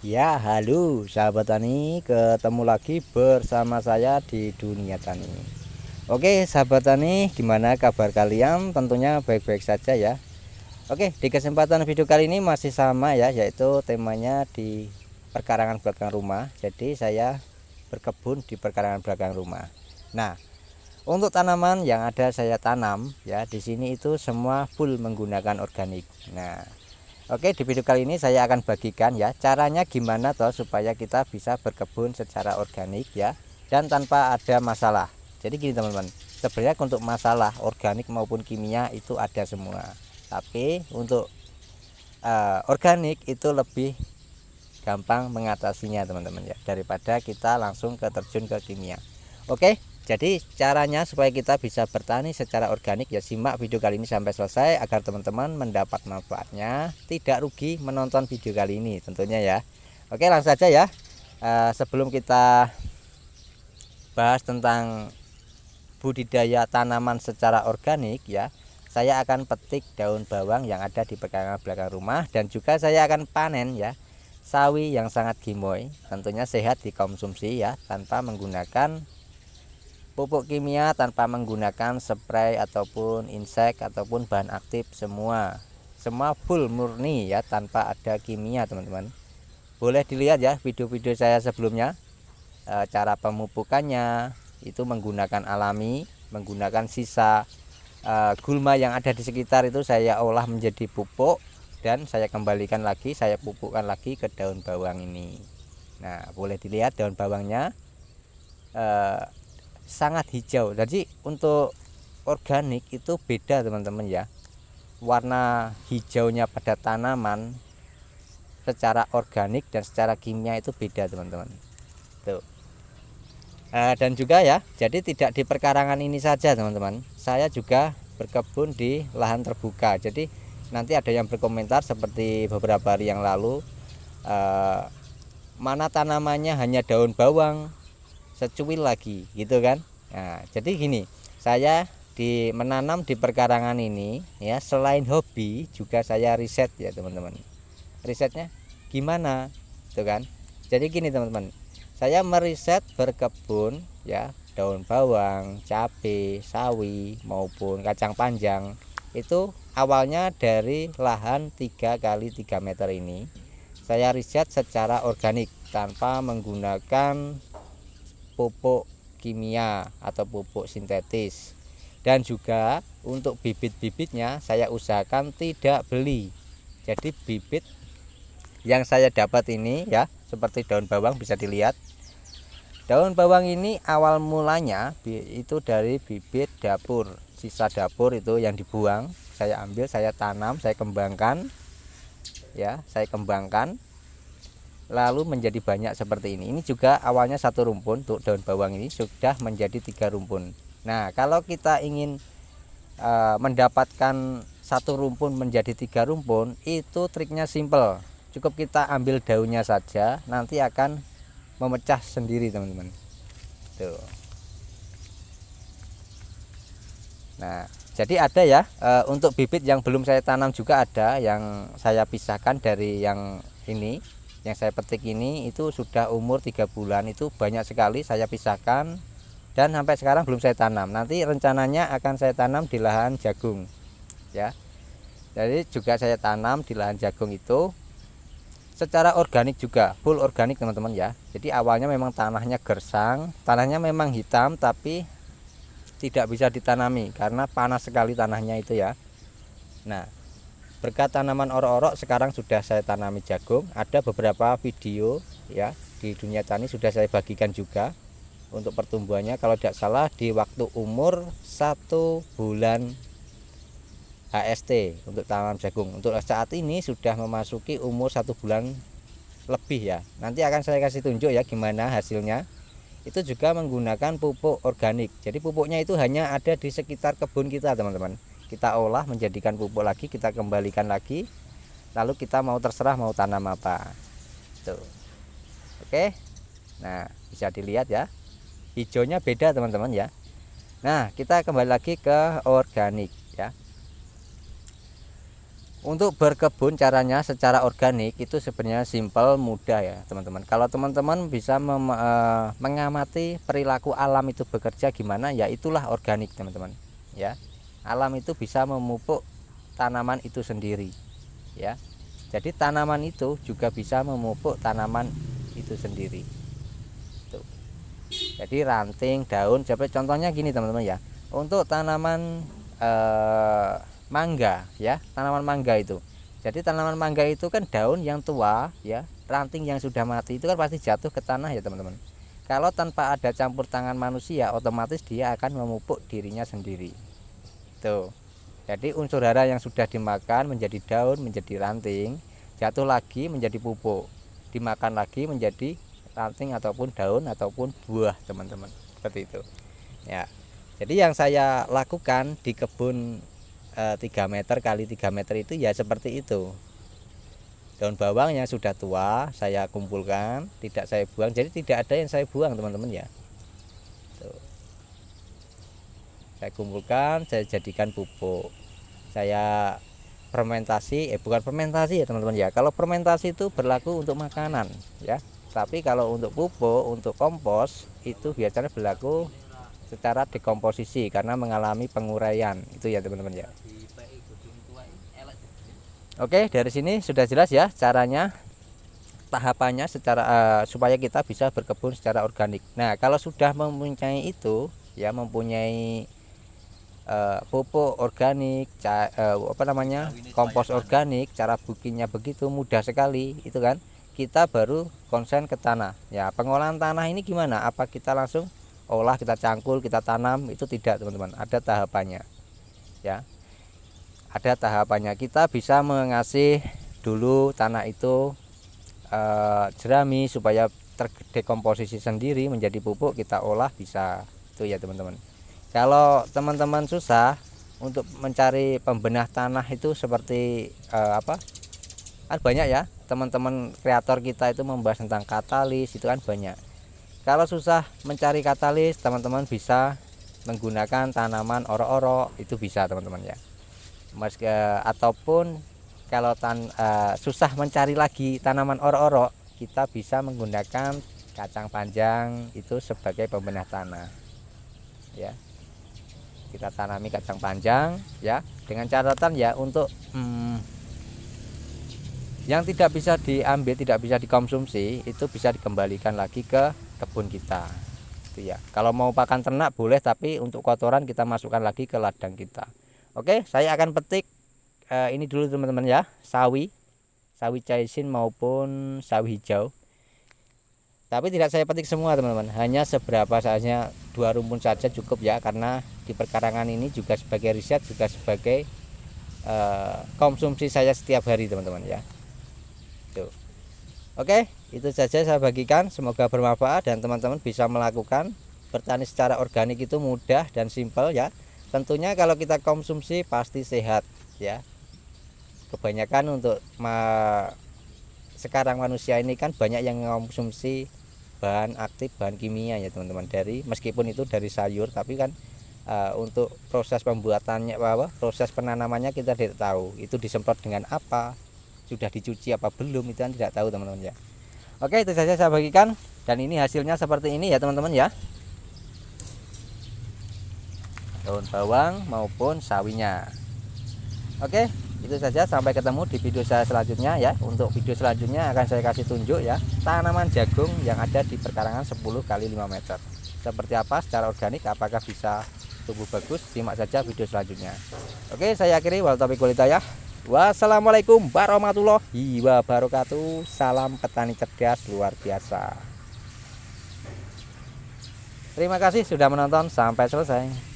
Ya, halo sahabat tani, ketemu lagi bersama saya di Dunia Tani. Oke, sahabat tani, gimana kabar kalian? Tentunya baik-baik saja ya. Oke, di kesempatan video kali ini masih sama ya, yaitu temanya di perkarangan belakang rumah. Jadi saya berkebun di perkarangan belakang rumah. Nah, untuk tanaman yang ada saya tanam ya di sini itu semua full menggunakan organik. Nah, oke, di video kali ini saya akan bagikan ya caranya gimana toh supaya kita bisa berkebun secara organik ya dan tanpa ada masalah. Jadi gini teman-teman, sebenarnya untuk masalah organik maupun kimia itu ada semua. Tapi untuk organik itu lebih gampang mengatasinya teman-teman ya daripada kita langsung terjun ke kimia. Oke, jadi caranya supaya kita bisa bertani secara organik ya simak video kali ini sampai selesai agar teman-teman mendapat manfaatnya, tidak rugi menonton video kali ini tentunya ya. Oke, langsung saja ya. Sebelum kita bahas tentang budidaya tanaman secara organik ya, saya akan petik daun bawang yang ada di perkarangan belakang rumah dan juga saya akan panen ya sawi yang sangat gemoy, tentunya sehat dikonsumsi ya tanpa menggunakan pupuk kimia, tanpa menggunakan spray ataupun insek ataupun bahan aktif, semua full murni ya tanpa ada kimia teman-teman. Boleh dilihat ya video-video saya sebelumnya, cara pemupukannya itu menggunakan alami, menggunakan sisa gulma yang ada di sekitar itu saya olah menjadi pupuk dan saya kembalikan lagi, saya pupukkan lagi ke daun bawang ini. Nah, boleh dilihat daun bawangnya sangat hijau. Jadi untuk organik itu beda teman-teman ya, warna hijaunya pada tanaman secara organik dan secara kimia itu beda teman-teman tuh. Dan juga ya, jadi tidak di perkarangan ini saja teman-teman, saya juga berkebun di lahan terbuka. Jadi nanti ada yang berkomentar seperti beberapa hari yang lalu, mana tanamannya hanya daun bawang secuil lagi gitu kan. Nah, jadi gini, saya menanam di perkarangan ini ya selain hobi juga saya riset ya teman-teman. Risetnya gimana tuh kan. Jadi gini teman-teman, saya meriset berkebun ya daun bawang, cabai, sawi maupun kacang panjang itu awalnya dari lahan 3 kali 3 meter ini saya riset secara organik tanpa menggunakan pupuk kimia atau pupuk sintetis. Dan juga untuk bibit-bibitnya saya usahakan tidak beli. Jadi bibit yang saya dapat ini ya seperti daun bawang, bisa dilihat daun bawang ini awal mulanya itu dari bibit dapur, sisa dapur itu yang dibuang saya ambil, saya tanam, saya kembangkan ya, saya kembangkan lalu menjadi banyak seperti ini. Ini juga awalnya satu rumpun, untuk daun bawang ini sudah menjadi 3 rumpun. Nah, kalau kita ingin mendapatkan satu rumpun menjadi 3 rumpun, itu triknya simple. Cukup kita ambil daunnya saja, nanti akan memecah sendiri teman-teman. Tuh. Nah, jadi ada ya, untuk bibit yang belum saya tanam juga ada yang saya pisahkan dari yang ini. Yang saya petik ini itu sudah umur 3 bulan, itu banyak sekali saya pisahkan dan sampai sekarang belum saya tanam. Nanti rencananya akan saya tanam di lahan jagung ya. Jadi juga saya tanam di lahan jagung itu secara organik juga, full organik teman-teman ya. Jadi awalnya memang tanahnya gersang, tanahnya memang hitam tapi tidak bisa ditanami karena panas sekali tanahnya itu ya. Nah, berkat tanaman orok-orok sekarang sudah saya tanami jagung. Ada beberapa video ya di Dunia Tani sudah saya bagikan juga untuk pertumbuhannya. Kalau tidak salah di waktu umur 1 bulan HST untuk tanaman jagung. Untuk saat ini sudah memasuki umur 1 bulan lebih ya. Nanti akan saya kasih tunjuk ya gimana hasilnya. Itu juga menggunakan pupuk organik. Jadi pupuknya itu hanya ada di sekitar kebun kita teman-teman. Kita olah menjadikan pupuk lagi, kita kembalikan lagi, lalu kita mau terserah mau tanam apa tuh. Oke, nah bisa dilihat ya hijaunya beda teman-teman ya. Nah, kita kembali lagi ke organik ya. Untuk berkebun caranya secara organik itu sebenarnya simpel, mudah ya teman-teman. Kalau teman-teman bisa mengamati perilaku alam itu bekerja gimana, ya itulah organik teman-teman ya. Alam itu bisa memupuk tanaman itu sendiri ya. Jadi tanaman itu juga bisa memupuk tanaman itu sendiri tuh. Jadi ranting, daun, contohnya gini teman-teman ya. Untuk tanaman mangga ya, tanaman mangga itu. Jadi tanaman mangga itu kan daun yang tua ya, ranting yang sudah mati itu kan pasti jatuh ke tanah ya teman-teman. Kalau tanpa ada campur tangan manusia, otomatis dia akan memupuk dirinya sendiri. Tuh. Jadi unsur hara yang sudah dimakan menjadi daun, menjadi ranting, jatuh lagi menjadi pupuk, dimakan lagi menjadi ranting ataupun daun ataupun buah teman-teman. Seperti itu. Ya. Jadi yang saya lakukan di kebun 3 meter kali 3 meter itu ya seperti itu. Daun bawang yang sudah tua saya kumpulkan, tidak saya buang. Jadi tidak ada yang saya buang teman-teman ya. Tuh. Saya kumpulkan, saya jadikan pupuk. Saya fermentasi, bukan fermentasi ya teman-teman ya. Kalau fermentasi itu berlaku untuk makanan ya. Tapi kalau untuk pupuk, untuk kompos itu biasanya berlaku secara dekomposisi karena mengalami penguraian itu ya teman-teman ya. Oke, dari sini sudah jelas ya caranya, tahapannya secara supaya kita bisa berkebun secara organik. Nah, kalau sudah mempunyai itu ya, mempunyai pupuk organik, kompos organik, cara bikinnya begitu mudah sekali itu kan. Kita baru konsen ke tanah. Ya, pengolahan tanah ini gimana? Apa kita langsung olah, kita cangkul, kita tanam? Itu tidak teman-teman, ada tahapannya ya, ada tahapannya. Kita bisa mengasih dulu tanah itu jerami supaya terdekomposisi sendiri menjadi pupuk, kita olah bisa itu ya teman-teman. Kalau teman-teman susah untuk mencari pembenah tanah itu seperti kan banyak ya teman-teman kreator kita itu membahas tentang katalis, itu kan banyak. Kalau susah mencari katalis, teman-teman bisa menggunakan tanaman oro-oro, itu bisa teman-teman ya. Ataupun kalau susah mencari lagi tanaman oro-oro, kita bisa menggunakan kacang panjang itu sebagai pembenah tanah ya. Kita tanami kacang panjang ya, dengan catatan ya untuk yang tidak bisa diambil, tidak bisa dikonsumsi, itu bisa dikembalikan lagi ke kebun kita itu ya. Kalau mau pakan ternak boleh, tapi untuk kotoran kita masukkan lagi ke ladang kita. Oke, saya akan petik ini dulu teman-teman ya, sawi caesin maupun sawi hijau. Tapi tidak saya petik semua teman-teman, hanya seberapa saja, 2 rumpun saja cukup ya, karena di perkarangan ini juga sebagai riset, juga sebagai konsumsi saya setiap hari teman-teman ya. Tuh. Oke, itu saja saya bagikan, semoga bermanfaat dan teman-teman bisa melakukan bertani secara organik. Itu mudah dan simpel ya. Tentunya kalau kita konsumsi pasti sehat ya. Kebanyakan untuk sekarang manusia ini kan banyak yang mengkonsumsi bahan aktif, bahan kimia ya teman-teman, dari meskipun itu dari sayur, tapi kan untuk proses pembuatannya, proses penanamannya kita tidak tahu itu disemprot dengan apa, sudah dicuci apa belum, itu kan tidak tahu teman-teman ya. Oke, itu saja saya bagikan, dan ini hasilnya seperti ini ya teman-teman ya, daun bawang maupun sawinya. Oke, itu saja, sampai ketemu di video saya selanjutnya ya. Untuk video selanjutnya akan saya kasih tunjuk ya, tanaman jagung yang ada di perkarangan 10 kali 5 meter seperti apa secara organik, apakah bisa tumbuh bagus. Simak saja video selanjutnya. Oke, saya akhiri, wal taufiq wal hidayah. Wassalamualaikum warahmatullahi wabarakatuh. Salam petani cerdas luar biasa. Terima kasih sudah menonton sampai selesai.